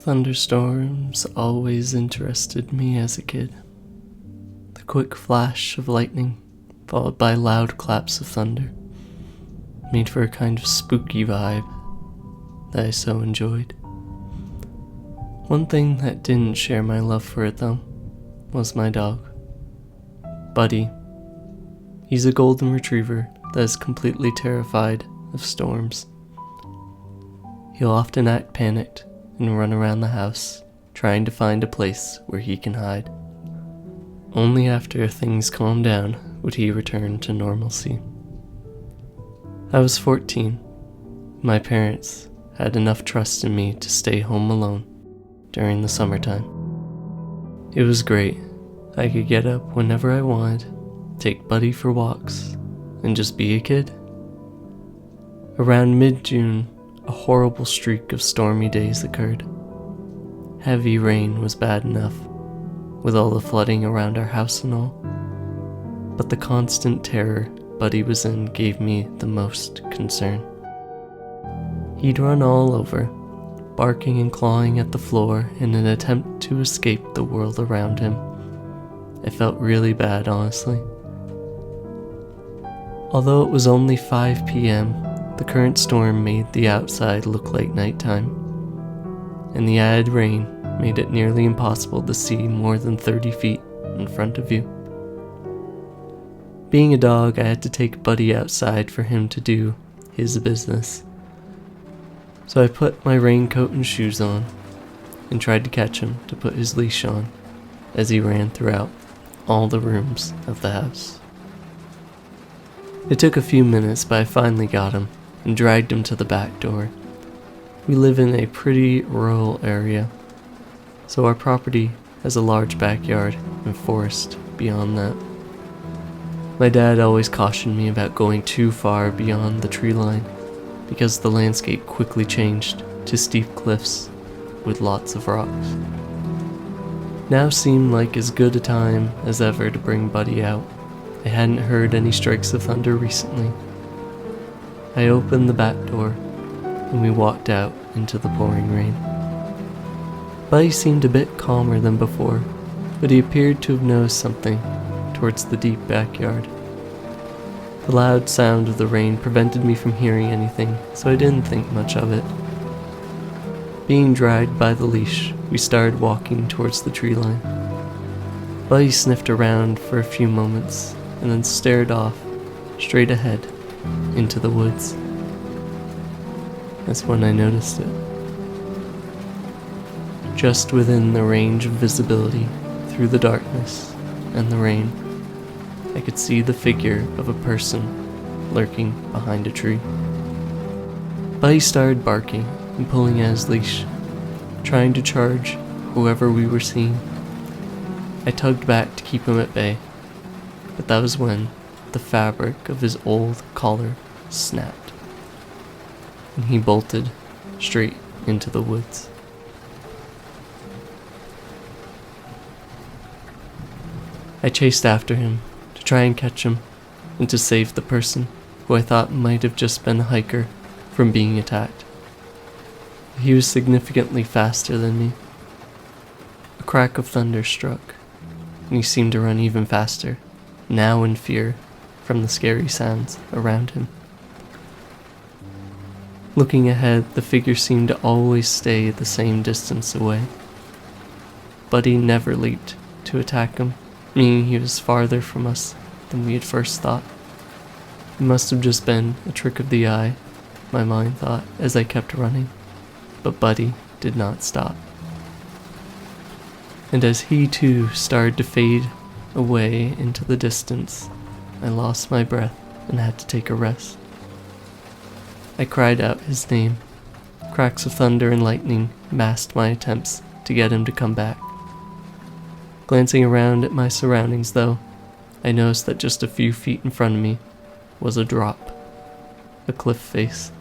Thunderstorms always interested me as a kid. The quick flash of lightning, followed by loud claps of thunder, made for a kind of spooky vibe that I so enjoyed. One thing that didn't share my love for it, though, was my dog, Buddy. He's a golden retriever that is completely terrified of storms. He'll often act panicked and run around the house, trying to find a place where he can hide. Only after things calmed down would he return to normalcy. I was 14. My parents had enough trust in me to stay home alone during the summertime. It was great. I could get up whenever I wanted, take Buddy for walks, and just be a kid. Around mid-June, a horrible streak of stormy days occurred. Heavy rain was bad enough, with all the flooding around our house and all, but the constant terror Buddy was in gave me the most concern. He'd run all over, barking and clawing at the floor in an attempt to escape the world around him. I felt really bad, honestly. Although it was only 5 p.m., the current storm made the outside look like nighttime, and the added rain made it nearly impossible to see more than 30 feet in front of you. Being a dog, I had to take Buddy outside for him to do his business. So I put my raincoat and shoes on, and tried to catch him to put his leash on as he ran throughout all the rooms of the house. It took a few minutes, but I finally got him and dragged him to the back door. We live in a pretty rural area, so our property has a large backyard and forest beyond that. My dad always cautioned me about going too far beyond the tree line, because the landscape quickly changed to steep cliffs with lots of rocks. Now seemed like as good a time as ever to bring Buddy out. I hadn't heard any strikes of thunder recently. I opened the back door, and we walked out into the pouring rain. Buddy seemed a bit calmer than before, but he appeared to have noticed something towards the deep backyard. The loud sound of the rain prevented me from hearing anything, so I didn't think much of it. Being dragged by the leash, we started walking towards the tree line. Buddy sniffed around for a few moments, and then stared off, straight ahead, into the woods. That's when I noticed it. Just within the range of visibility, through the darkness and the rain, I could see the figure of a person lurking behind a tree. Buddy started barking and pulling at his leash, trying to charge whoever we were seeing. I tugged back to keep him at bay, but that was when the fabric of his old collar snapped, and he bolted straight into the woods. I chased after him to try and catch him and to save the person who I thought might have just been a hiker from being attacked. He was significantly faster than me. A crack of thunder struck, and he seemed to run even faster, now in fear from the scary sounds around him. Looking ahead, the figure seemed to always stay the same distance away. Buddy never leaped to attack him, meaning he was farther from us than we had first thought. It must have just been a trick of the eye, my mind thought as I kept running, but Buddy did not stop. And as he too started to fade away into the distance, I lost my breath and had to take a rest. I cried out his name. Cracks of thunder and lightning masked my attempts to get him to come back. Glancing around at my surroundings, though, I noticed that just a few feet in front of me was a drop, a cliff face.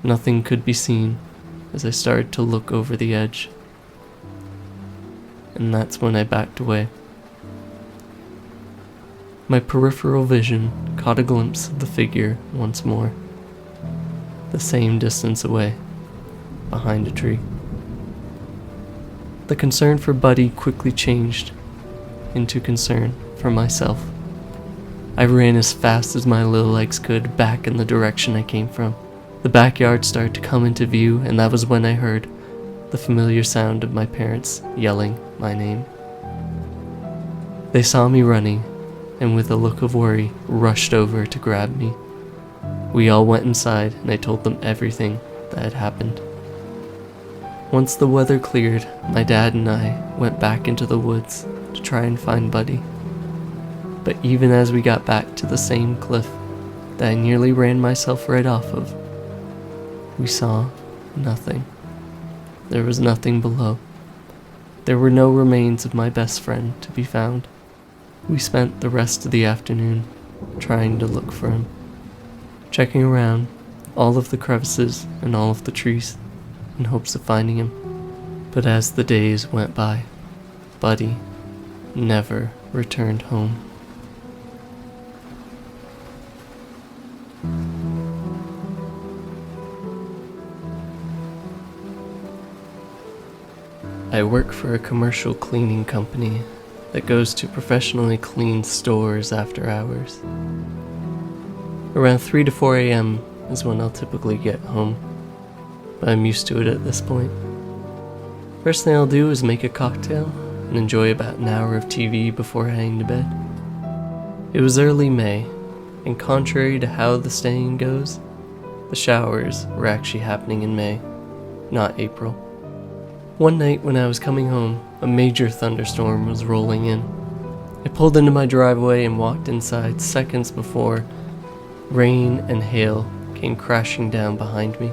Nothing could be seen as I started to look over the edge, and that's when I backed away. My peripheral vision caught a glimpse of the figure once more, the same distance away, behind a tree. The concern for Buddy quickly changed into concern for myself. I ran as fast as my little legs could back in the direction I came from. The backyard started to come into view, and that was when I heard the familiar sound of my parents yelling my name. They saw me running, and with a look of worry, rushed over to grab me. We all went inside, and I told them everything that had happened. Once the weather cleared, my dad and I went back into the woods to try and find Buddy. But even as we got back to the same cliff that I nearly ran myself right off of, we saw nothing. There was nothing below. There were no remains of my best friend to be found. We spent the rest of the afternoon trying to look for him, checking around all of the crevices and all of the trees in hopes of finding him. But as the days went by, Buddy never returned home. I work for a commercial cleaning company that goes to professionally clean stores after hours. Around 3 to 4 a.m. is when I'll typically get home, but I'm used to it at this point. First thing I'll do is make a cocktail and enjoy about an hour of TV before heading to bed. It was early May, and contrary to how the saying goes, the showers were actually happening in May, not April. One night when I was coming home, a major thunderstorm was rolling in. I pulled into my driveway and walked inside seconds before rain and hail came crashing down behind me.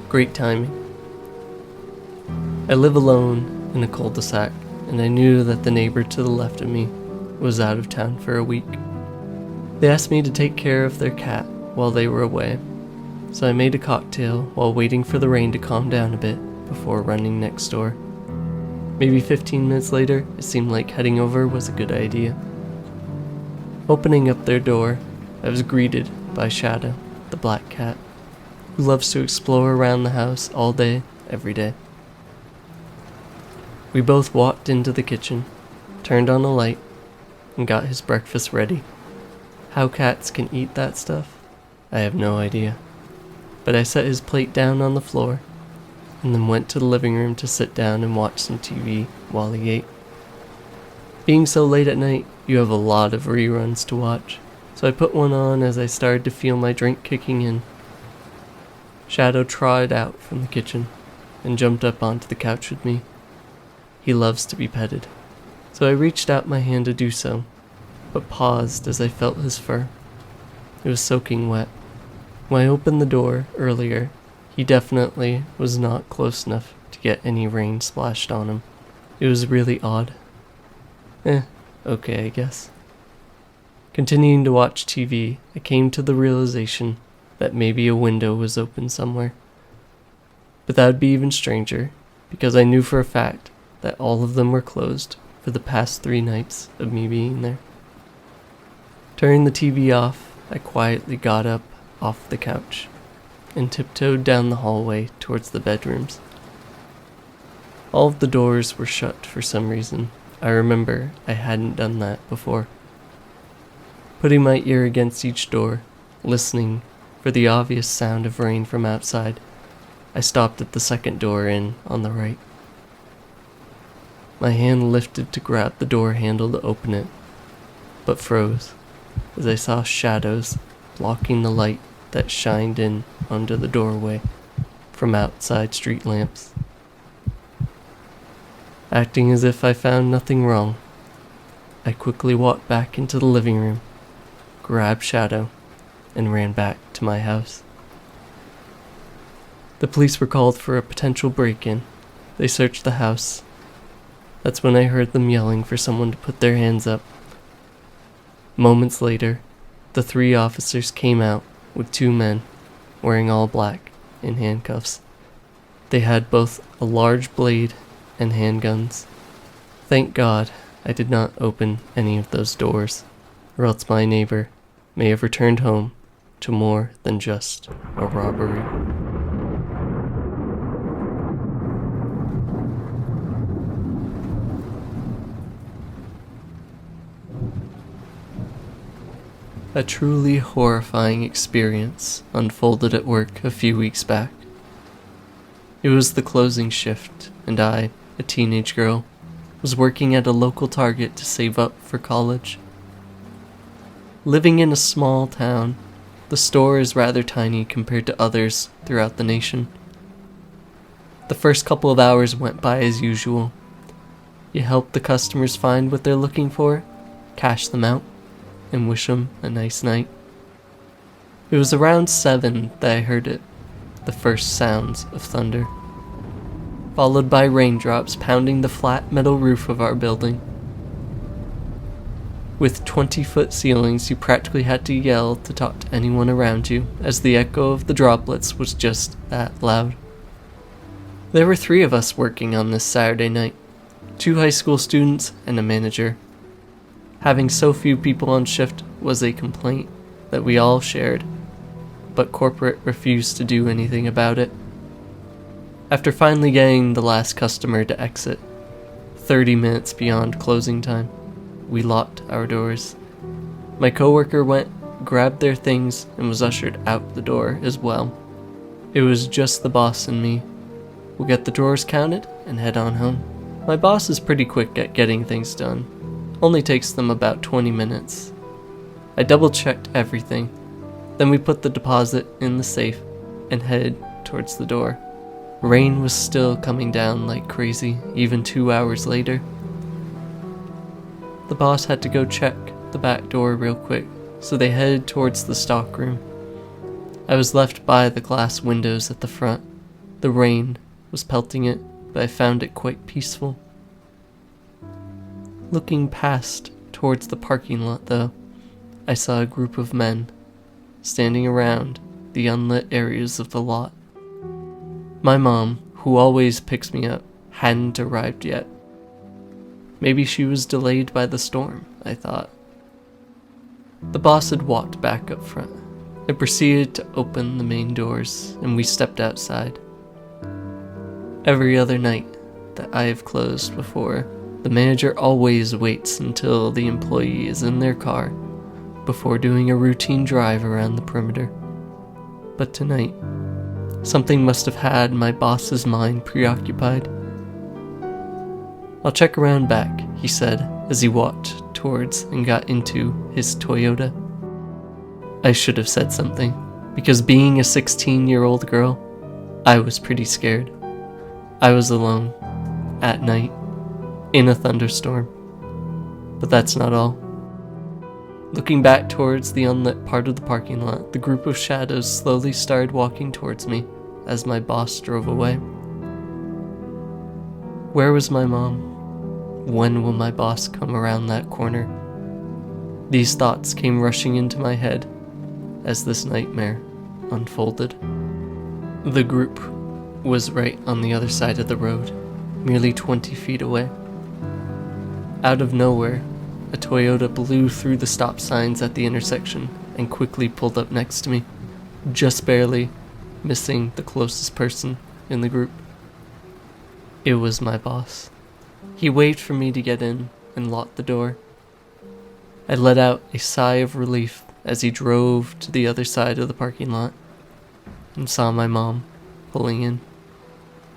Great timing. I live alone in a cul-de-sac, and I knew that the neighbor to the left of me was out of town for a week. They asked me to take care of their cat while they were away, so I made a cocktail while waiting for the rain to calm down a bit before running next door. Maybe 15 minutes later, it seemed like heading over was a good idea. Opening up their door, I was greeted by Shadow, the black cat, who loves to explore around the house all day, every day. We both walked into the kitchen, turned on a light, and got his breakfast ready. How cats can eat that stuff, I have no idea. But I set his plate down on the floor, and then went to the living room to sit down and watch some TV while he ate. Being so late at night, you have a lot of reruns to watch, so I put one on as I started to feel my drink kicking in. Shadow trotted out from the kitchen and jumped up onto the couch with me. He loves to be petted, so I reached out my hand to do so, but paused as I felt his fur. It was soaking wet. When I opened the door earlier, he definitely was not close enough to get any rain splashed on him. It was really odd. Okay, I guess. Continuing to watch TV, I came to the realization that maybe a window was open somewhere. But that would be even stranger, because I knew for a fact that all of them were closed for the past 3 nights of me being there. Turning the TV off, I quietly got up off the couch and tiptoed down the hallway towards the bedrooms. All of the doors were shut for some reason. I remember I hadn't done that before. Putting my ear against each door, listening for the obvious sound of rain from outside, I stopped at the second door in on the right. My hand lifted to grab the door handle to open it, but froze as I saw shadows blocking the light that shined in under the doorway from outside street lamps. Acting as if I found nothing wrong, I quickly walked back into the living room, grabbed Shadow, and ran back to my house. The police were called for a potential break-in. They searched the house. That's when I heard them yelling for someone to put their hands up. Moments later, the 3 officers came out with 2 men, wearing all black, in handcuffs. They had both a large blade and handguns. Thank God I did not open any of those doors, or else my neighbor may have returned home to more than just a robbery. A truly horrifying experience unfolded at work a few weeks back. It was the closing shift, and I, a teenage girl, was working at a local Target to save up for college. Living in a small town, the store is rather tiny compared to others throughout the nation. The first couple of hours went by as usual. You help the customers find what they're looking for, cash them out, and wish them a nice night. It was around 7 that I heard it, the first sounds of thunder, followed by raindrops pounding the flat metal roof of our building. With 20-foot ceilings, you practically had to yell to talk to anyone around you, as the echo of the droplets was just that loud. There were 3 of us working on this Saturday night, 2 high school students and a manager. Having so few people on shift was a complaint that we all shared, but corporate refused to do anything about it. After finally getting the last customer to exit, 30 minutes beyond closing time, we locked our doors. My coworker went, grabbed their things, and was ushered out the door as well. It was just the boss and me. We'll get the drawers counted and head on home. My boss is pretty quick at getting things done. Only takes them about 20 minutes. I double-checked everything. Then we put the deposit in the safe and headed towards the door. Rain was still coming down like crazy, even 2 hours later. The boss had to go check the back door real quick, so they headed towards the stockroom. I was left by the glass windows at the front. The rain was pelting it, but I found it quite peaceful. Looking past towards the parking lot, though, I saw a group of men standing around the unlit areas of the lot. My mom, who always picks me up, hadn't arrived yet. Maybe she was delayed by the storm, I thought. The boss had walked back up front. I proceeded to open the main doors, and we stepped outside. Every other night that I have closed before, the manager always waits until the employee is in their car before doing a routine drive around the perimeter. But tonight, something must have had my boss's mind preoccupied. "I'll check around back," he said as he walked towards and got into his Toyota. I should have said something, because being a 16-year-old girl, I was pretty scared. I was alone, at night, in a thunderstorm. But that's not all. Looking back towards the unlit part of the parking lot, the group of shadows slowly started walking towards me as my boss drove away. Where was my mom? When will my boss come around that corner? These thoughts came rushing into my head as this nightmare unfolded. The group was right on the other side of the road, merely 20 feet away. Out of nowhere, a Toyota blew through the stop signs at the intersection and quickly pulled up next to me, just barely missing the closest person in the group. It was my boss. He waved for me to get in and locked the door. I let out a sigh of relief as he drove to the other side of the parking lot and saw my mom pulling in.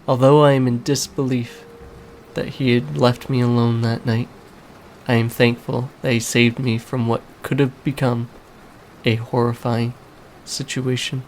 Although I am in disbelief that he had left me alone that night, I am thankful that he saved me from what could have become a horrifying situation.